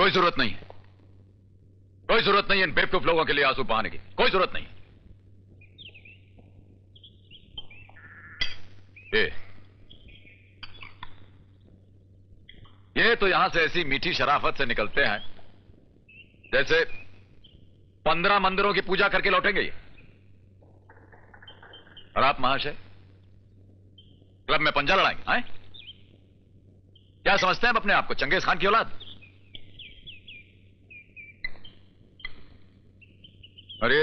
कोई जरूरत नहीं है, कोई जरूरत नहीं है इन बेवकूफ लोगों के लिए आंसू बहाने की, कोई जरूरत नहीं। ये तो यहां से ऐसी मीठी शराफत से निकलते हैं जैसे 15 मंदिरों की पूजा करके लौटेंगे ये। और आप महाशय क्लब में पंजा लड़ाएंगे हैं? क्या समझते हैं आप अपने आप को, चंगेज खान की औलाद? अरे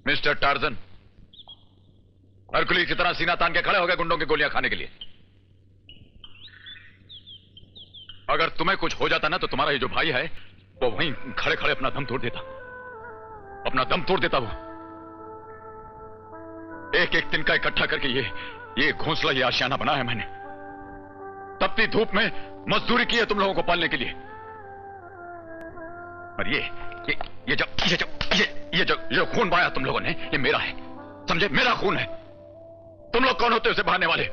मिस्टर टार्जन, हरकुली की तरह सीना तान के खड़े हो गए गुंडों की गोलियां खाने के लिए। अगर तुम्हें कुछ हो जाता ना तो तुम्हारा ये जो भाई है वो वहीं खड़े खड़े अपना दम तोड़ देता, अपना दम तोड़ देता। वो एक एक तिनका इकट्ठा करके ये घोंसला, ये आशियाना बना है मैंने। तपती धूप में मजदूरी की है तुम लोगों को पालने के लिए। और ये जो खून बहाया तुम लोगों ने, ये मेरा है, समझे? मेरा खून है। तुम लोग कौन होते हो उसे बहाने वाले?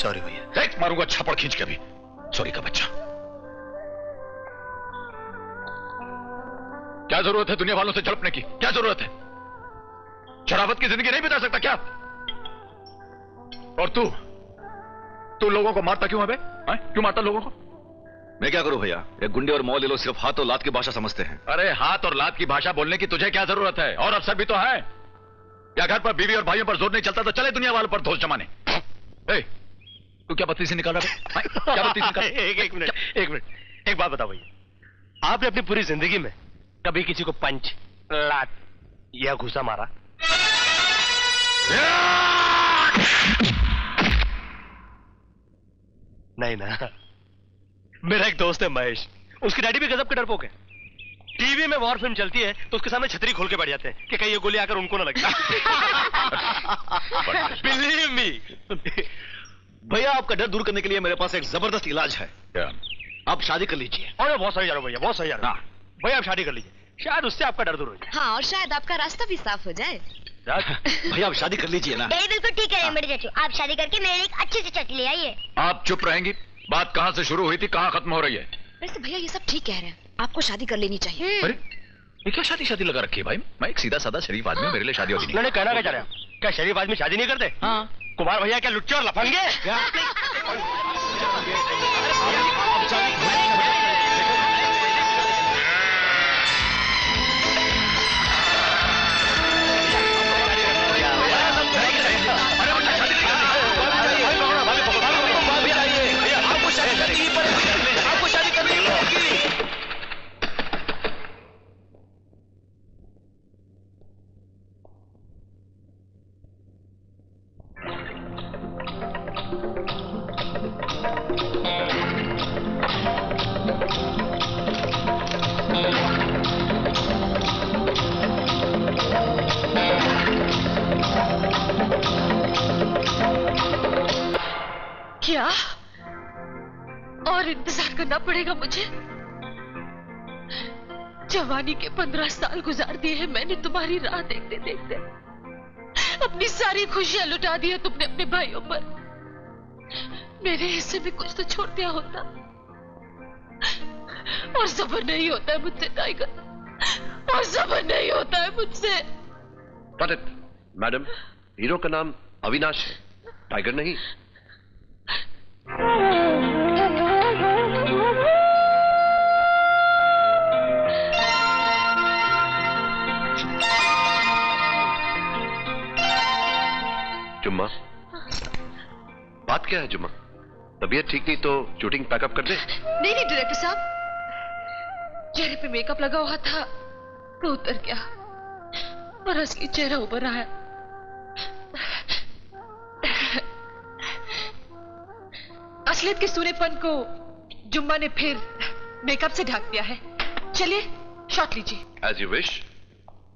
सॉरी भैया। एक मारूंगा छापड़ खींच के भी। सॉरी का बच्चा। क्या जरूरत है दुनिया वालों से झड़पने की? क्या जरूरत है? शराफत की जिंदगी नहीं बिता सकता क्या? और तू लोगों को मारता क्यों है बे? क्यों मारता लोगों को? मैं क्या करूं भैया, ये गुंडे और मौले लोग सिर्फ हाथ और लात की भाषा समझते हैं। अरे हाथ और लात की भाषा बोलने की तुझे क्या जरूरत है? और अफसर भी तो है। क्या घर पर बीवी और भाइयों पर जोर नहीं चलता तो चले दुनिया वालों पर धोस जमाने? तू क्या बत्ती से निकाल रहा है? क्या बत्ती से निकाल? एक मिनट, एक बात बताओ भैया, आपने अपनी पूरी जिंदगी में कभी किसी को पंच, लात या घुसा मारा? नहीं ना। मेरा एक दोस्त है महेश, उसकी डैडी भी गजब के डरपोक है। टीवी में वॉर फिल्म चलती है तो उसके सामने छतरी खोल के बैठ जाते हैं कि कहीं ये गोली आकर उनको ना लगे। Believe me. भैया आपका डर दूर करने के लिए मेरे पास एक जबरदस्त इलाज है। क्या? आप शादी कर लीजिए। अरे बहुत सही जा रहा हो भैया, बहुत सही जा रहा हो। भैया आप शादी कर लीजिए, शायद उससे आपका डर दूर हो जाए। हाँ, और शायद आपका रास्ता भी साफ हो जाए। भैया आप शादी कर लीजिए ना। बिल्कुल ठीक है मेरे चाचू, आप शादी करके मेरे लिए एक अच्छी सी चटनी ले आइए। आप चुप रहेंगी? बात कहां से शुरू हुई थी, कहां खत्म हो रही है? वैसे भैया ये सब ठीक कह रहे हैं, आपको शादी कर लेनी चाहिए। अरे ये क्या शादी लगा रखी है भाई? मैं एक सीधा साधा शरीफ आदमी, मेरे लिए शादी होती नहीं। कहना क्या चाह रहे हैं? क्या शरीफ आदमी शादी नहीं करते? हाँ। कुमार भैया क्या लुच्चे और लफंगे? क्या? और इंतजार करना पड़ेगा मुझे? जवानी के 15 साल गुजार दिए हैं मैंने तुम्हारी राह देखते देखते। अपनी सारी खुशियां लुटा दी है तुमने अपने भाइयों पर। मेरे हिस्से में कुछ तो छोड़ दिया होता। और सब्र नहीं होता है मुझसे टाइगर, और सब्र नहीं होता है मुझसे। मैडम, हीरो का नाम अविनाश है, टाइगर नहीं। जुम्मा, बात क्या है जुम्मा? तबीयत ठीक नहीं तो शूटिंग पैकअप कर दे? नहीं डायरेक्टर साहब, चेहरे पे मेकअप लगा हुआ था तो उतर गया और असली चेहरा उभर आया। असलियत के सूनेपन को जुम्मा ने फिर मेकअप से ढक दिया है। चलिए शॉट लीजिए। As you wish.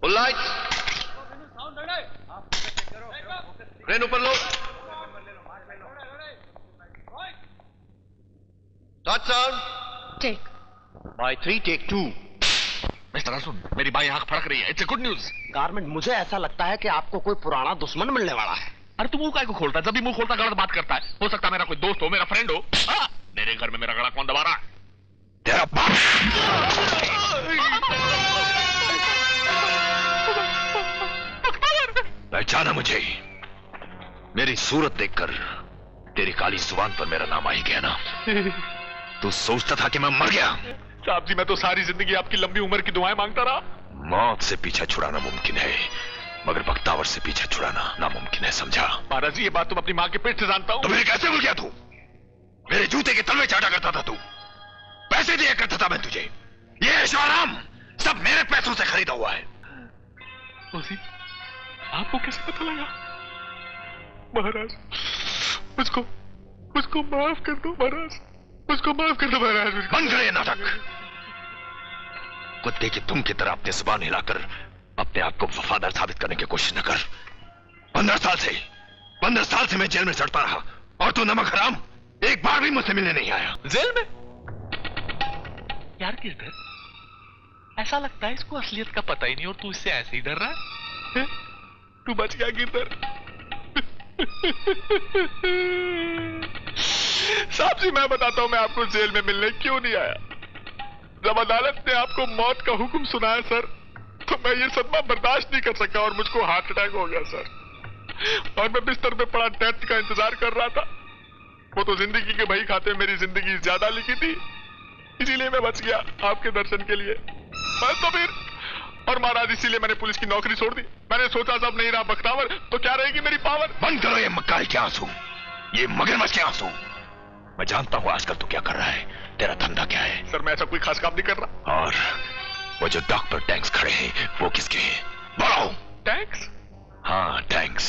Full lights. Crane ऊपर लो। Start sound. Take by 3 take 2। Mister Arjun, मेरी बाई आंख फड़क रही है। It's a good news. Garment, मुझे ऐसा लगता है कि आपको कोई पुराना दुश्मन मिलने वाला है। अरे तू मुंह काय को खोलता है? जब भी मुंह खोलता गलत बात करता है। हो सकता है मेरा कोई दोस्त हो, मेरा फ्रेंड हो। मेरे मेरे घर में मेरा गला कौन दबा रहा है? तेरा बाप। पहचाना मुझे? मेरी सूरत देखकर तेरी काली जुबान पर मेरा नाम आ ही गया ना? तू सोचता था कि मैं मर गया? साहब जी, मैं तो सारी जिंदगी आपकी लंबी उम्र की दुआएं मांगता रहा। मौत से पीछा छुड़ाना मुमकिन है, मगर बख्तावर से पीछा छुड़ाना नामुमकिन है, समझा? महाराज जी, ये बात तुम अपनी माँ के पेट से जानता हूँ। तो मेरे कैसे भूल गया तू? मेरे जूते के तलवे चाटा करता था तू, पैसे दिया करता था मैं तुझे। ये ऐशो-आराम सब मेरे पैसों से खरीदा हुआ है। आपको कैसे पता लगा? महाराज, मुझको माफ कर दो महाराज, मुझको माफ कर दो महाराज। बंद करे नाटक। कुत्ते की तुम की तरह अपनी जुबान हिलाकर अपने आप को वफादार साबित करने की कोशिश न कर। 15 साल से मैं जेल में सड़ता रहा और तू नमक हराम एक बार भी मुझसे मिलने नहीं आया। जेल में? यार किधर? ऐसा लगता है इसको असलियत का पता ही नहीं और तू इससे ऐसे ही डर रहा है? तू बच गया गिरधर। साहब जी, मैं बताता हूं मैं आपको जेल में मिलने क्यों नहीं आया। जब अदालत ने आपको मौत का हुक्म सुनाया सर, तो मैं ये सदमा बर्दाश्त नहीं कर सका और मुझको हार्ट अटैक हो गया सर। और मैं बिस्तर पे पड़ा डेथ का इंतजार कर रहा था। वो तो जिंदगी के बही खाते मेरी जिंदगी ज्यादा लिखी थी, इसीलिए मैं बच गया आपके दर्शन के लिए। बस तो फिर, और महाराज इसीलिए मैंने पुलिस की नौकरी छोड़ दी। मैंने सोचा सब नहीं रहा बख्तावर तो क्या रहेगी मेरी पावर। बंद करो ये मक्कारी के आंसू, ये मगरमच्छ के आंसू। मैं जानता हूं आजकल तू क्या कर रहा है, तेरा धंधा क्या है। सर, मैं ऐसा कोई खास काम नहीं कर रहा। और वो जो डॉक्टर टैंक्स खड़े हैं वो किसके हैं? बोलो। टैंक्स? हाँ, टैंक्स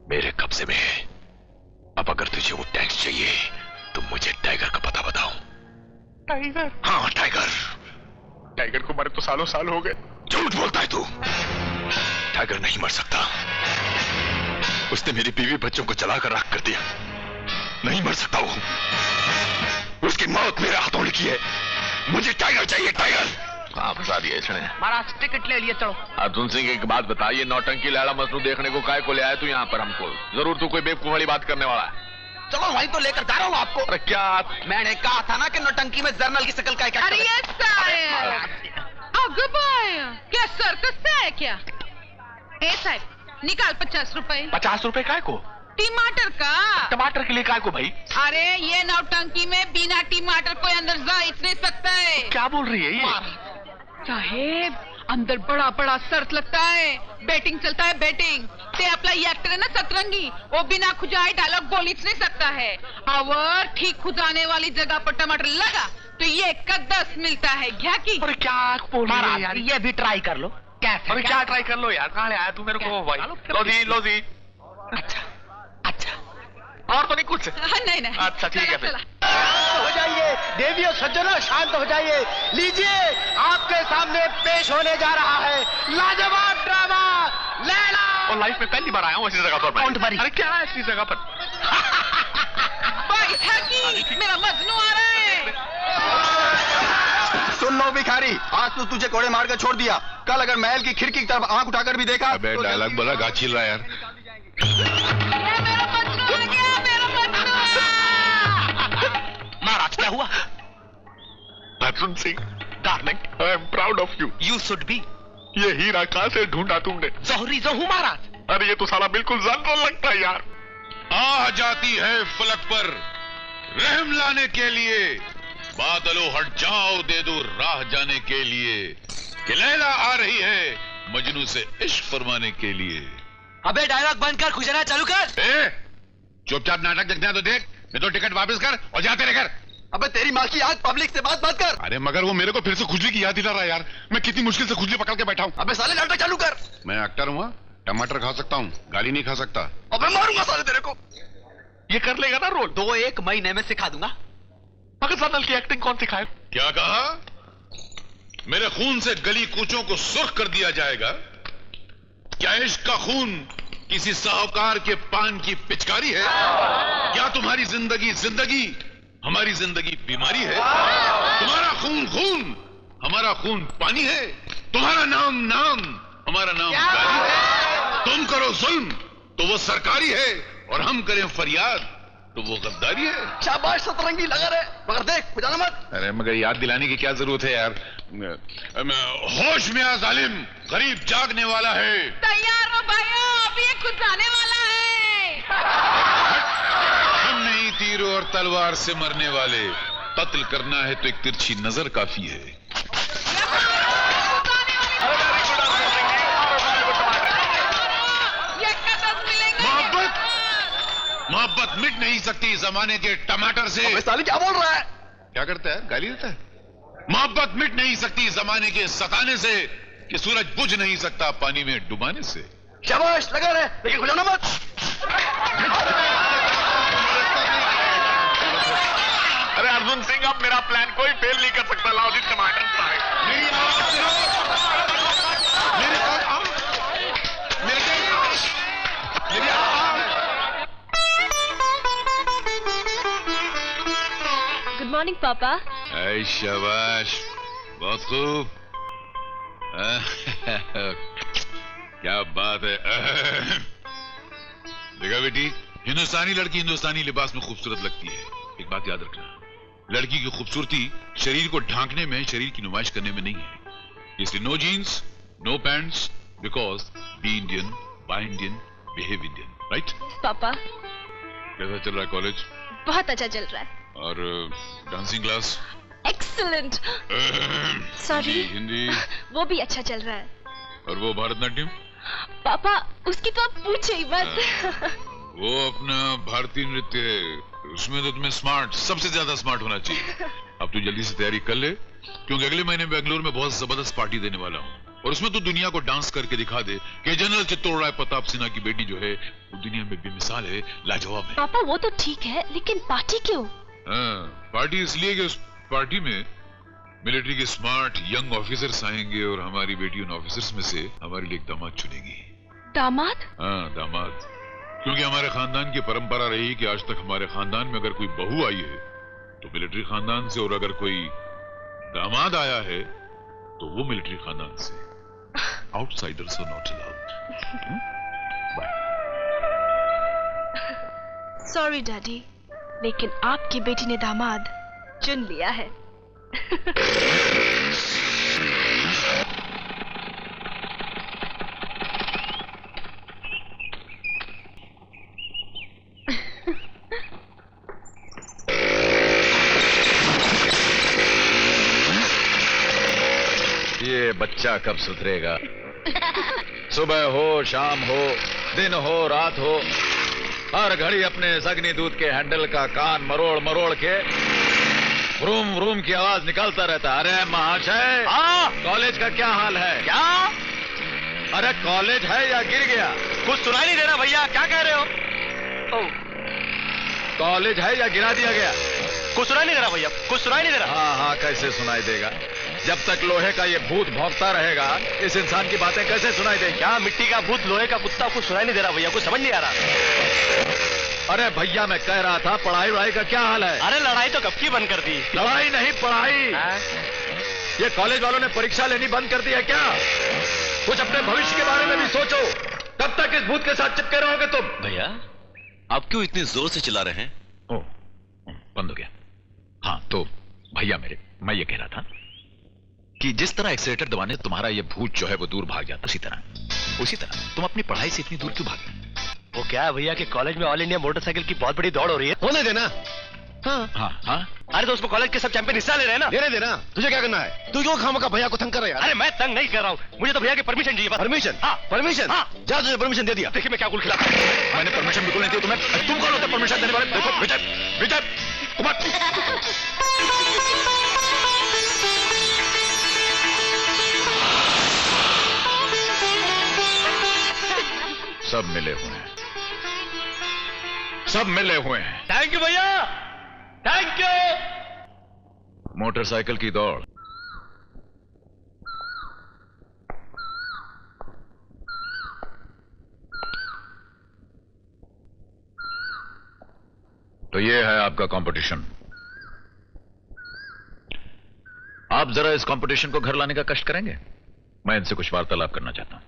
मेरे कब्जे में है। अब अगर तुझे वो टैंक्स चाहिए तो मुझे टाइगर का पता बताओ। टाइगर? हाँ, टाइगर। टाइगर को मरे तो सालों साल हो गए। झूठ बोलता है तू। टाइगर नहीं मर सकता। उसने मेरी बीवी बच्चों को जलाकर राख कर दिया। नहीं मर सकता वो। उसकी मौत मेरे हाथों लिखी है। मुझे टाइगर चाहिए, टाइगर। हाँ, फंसा दिया इसने। महाराज टिकट ले लिए, चलो। अर्जुन सिंह, एक बात बताइए, नौटंकी लैला मजनू देखने को काय को ले आया तू यहाँ पर हमको? जरूर तू कोई बेवकूफ वाली बात करने वाला है। चलो वहीं तो लेकर जा रहा हूँ आपको। अरे क्या? मैंने कहा था ना कि नौटंकी में जर्नल की शक्ल का एक अरे ये क्या सर्कस है क्या? ए साहब, निकाल 50 रुपए। 50 रुपए काय को? टमाटर का। टमाटर के लिए काय को भाई? अरे ये नौटंकी में बिना टमाटर कोई अंदर जा ही नहीं सकता है। क्या बोल रही है ये? साहेब, अंदर बड़ा बड़ा शर्त लगता है, बैटिंग चलता है, बैटिंग। ते अपना ये एक्टर है ना सतरंगी, वो बिना खुजाए डायलॉग बोल ही नहीं सकता है। और ठीक खुजाने वाली जगह पर टमाटर लगा तो ये का 10 मिलता है। क्या की? अरे क्या बोल रही है यार? ये भी ट्राई कर लो। कैसे? अरे क्या ट्राई कर लो यार? कहाँ ले आया तू मेरे को भाई? लो जी। अच्छा, और तो नहीं कुछ? नहीं। अच्छा ठीक है फिर। हो जाइए देवियों सज्जनों, शांत हो जाइए। लीजिए, आपके सामने पेश होने जा रहा है लाजवाब ड्रामा लैला। और लाइफ में पहली बार आया हूँ ऐसी जगह पर मैं। Don't worry। अरे क्या है ऐसी जगह पर? मेरा मजनू आ रहा है। सुन लो भिखारी, आज तो तुझे कोड़े मार कर छोड़ दिया, कल अगर महल की खिड़की की तरफ आंख उठाकर भी देखा। अबे डायलॉग बोला, गा चिल रहा यार। महाराज क्या हुआ? Arjun Singh, darling, I am proud of you. You should be. ये हीरा कहाँ से ढूंढा तुमने? जोहरी जो हूँ महाराज। अरे ये तो साला बिल्कुल जनरल लगता है यार। आ जाती है फलक पर रहम लाने के लिए, बादलों हट जाओ दे दो राह जाने के लिए, कि लैला आ रही है मजनू से इश्क फरमाने के लिए। अबे डायलॉग बंद कर, खुजना चालू कर। चुपचाप नाटक देखना है तो देख, नहीं तो टिकट वापस कर और जाते रह कर। अबे तेरी माँ की आग, पब्लिक से बात कर। अरे मगर वो मेरे को फिर से खुजली की याद दिला रहा है यार। मैं कितनी मुश्किल से खुजली पकड़ के बैठा हूँ। अबे साले नाटक चालू कर। मैं एक्टर हूँ, टमाटर खा सकता हूँ, गाली नहीं खा सकता। अबे मारूंगा साले तेरे को। ये कर लेगा ना रोल? 2-1 महीने में सिखा दूंगा। मगर जनरल की एक्टिंग कौन सिखाए? क्या कहा? मेरे खून से गली कूचों को सुर्ख कर दिया जाएगा? क्या इश्क का खून किसी साहूकार के पान की पिचकारी है? क्या तुम्हारी जिंदगी जिंदगी, हमारी जिंदगी बीमारी है? तुम्हारा खून खून, हमारा खून पानी है। तुम्हारा नाम नाम, हमारा नाम गाली है। तुम करो जुल्म तो वो सरकारी है और हम करें फरियाद तो वो गद्दारी है। शाबाश सतरंगी लगा रहे, मगर देख बुझाना मत। अरे मगर याद दिलाने की क्या जरूरत है यार। होश में आ जालिम, गरीब जागने वाला है। तैयार हो भाइयों, अभी ये कुछ आने वाला है। हम नहीं तीरों और तलवार से मरने वाले, कत्ल करना है तो एक तिरछी नजर काफी है। मोहब्बत मिट नहीं सकती जमाने के टमाटर से। साली क्या बोल रहा है? क्या करता है, गाली देता है। मोहब्बत मिट नहीं सकती जमाने के सताने से, कि सूरज बुझ नहीं सकता पानी में डुबाने से। शाबाश लगा रहे, लेकिन बुझाना मत। अरे अर्जुन सिंह, अब मेरा प्लान कोई फेल नहीं कर सकता। लाओ जी टमाटर सारे। मेरी आवाज सुनो। मेरी आवाज। गुड मॉर्निंग पापा। ऐ शाबाश, बहुत खूब। क्या बात है। देखा बेटी, हिंदुस्तानी लड़की हिंदुस्तानी लिबास में खूबसूरत लगती है। एक बात याद रखना, लड़की की खूबसूरती शरीर को ढांकने में, शरीर की नुमाइश करने में नहीं है। इसलिए no jeans, no pants, because be Indian, buy Indian, behave Indian, right? पापा कैसा चल रहा है कॉलेज? बहुत अच्छा चल रहा है। और dancing class? Excellent. Sorry, Hindi? वो भी अच्छा चल रहा है। और वो भरतनाट्यम? पापा उसकी तो आप पूछे ही मत। वो अपना भारतीय नृत्य है, उसमें तो तुम्हें स्मार्ट, सबसे ज्यादा स्मार्ट होना चाहिए। अब तू जल्दी से तैयारी कर ले, क्योंकि अगले महीने बेंगलुरु में बहुत जबरदस्त पार्टी देने वाला हूँ, और उसमें तो दुनिया को डांस करके दिखा दे कि जनरल चित्तौड़ राय प्रताप सिन्हा की बेटी जो है वो दुनिया में बेमिसाल है, लाजवाब है। पापा वो तो ठीक है, लेकिन पार्टी क्यों? हाँ, पार्टी इसलिए कि उस पार्टी में मिलिट्री के स्मार्ट यंग ऑफिसर्स आएंगे, और हमारी बेटी उन ऑफिसर्स में से हमारे लिए एक दामाद चुनेगी। दामाद? हाँ दामाद, क्योंकि हमारे खानदान की परंपरा रही कि आज तक हमारे खानदान में अगर कोई बहू आई है तो मिलिट्री खानदान से, और अगर कोई दामाद आया है तो वो मिलिट्री खानदान से। Outsiders are not allowed. Bye. Sorry daddy, लेकिन आपकी बेटी ने दामाद चुन लिया है। ये बच्चा कब सुधरेगा? सुबह हो, शाम हो, दिन हो, रात हो, हर घड़ी अपने सगनी दूध के हैंडल का कान मरोड़ मरोड़ के व्रूम व्रूम की आवाज निकालता रहता। अरे महाशय, कॉलेज का क्या हाल है? क्या? अरे कॉलेज है या गिर गया? कुछ सुनाई नहीं दे रहा भैया, क्या कह रहे हो? कॉलेज है या गिरा दिया गया? कुछ सुनाई नहीं दे रहा भैया, कुछ सुनाई नहीं दे रहा। हाँ हाँ, कैसे सुनाई देगा? जब तक लोहे का ये भूत भौंकता रहेगा, इस इंसान की बातें कैसे सुनाई देगी? क्या मिट्टी का भूत, लोहे का कुत्ता, कुछ सुनाई नहीं दे रहा भैया, कुछ समझ नहीं आ रहा। अरे भैया, मैं कह रहा था पढ़ाई वढ़ाई का क्या हाल है? अरे लड़ाई तो कब की बंद कर दी। लड़ाई नहीं, पढ़ाई। ये कॉलेज वालों ने परीक्षा लेनी बंद कर दी है क्या? कुछ अपने भविष्य के बारे में भी सोचो। कब तक इस भूत के साथ चिपके रहोगे तुम? भैया, आप क्यों इतनी जोर से चिल्ला रहे हैं? ओह, बंद हो गया। हाँ तो भैया मेरे, मैं ये कह रहा था कि जिस तरह एक्सीलेटर दबाने तुम्हारा ये भूत जो है वो दूर भाग जाता, उसी तरह तुम अपनी पढ़ाई से इतनी दूर क्यों भागे? वो क्या है भैया कि कॉलेज में ऑल इंडिया मोटरसाइकिल की बहुत बड़ी दौड़ हो रही है। होने देना। हाँ हाँ हाँ। अरे तो उसमें कॉलेज के सब चैंपियन हिस्सा ले रहे हैं ना। लेने देना, तुझे क्या करना है? तू क्यों खामखा भैया को तंग कर रहा है? अरे मैं तंग नहीं कर रहा हूँ, मुझे तो भैया की परमिशन चाहिए। परमिशन? हाँ परमिशन। हाँ, जा, तुझे परमिशन दे दिया। देखिए मैं क्या गुल खिला। मैंने परमिशन बिल्कुल नहीं दी तुम्हें। तुम कौन होते परमिशन देने वाले? देखो विजय, विजय कुमार। सब मिले हुए हैं, सब मिले हुए हैं। थैंक यू भैया, थैंक यू। मोटरसाइकिल की दौड़। तो ये है आपका कंपटीशन। आप जरा इस कंपटीशन को घर लाने का कष्ट करेंगे? मैं इनसे कुछ वार्तालाप करना चाहता हूं।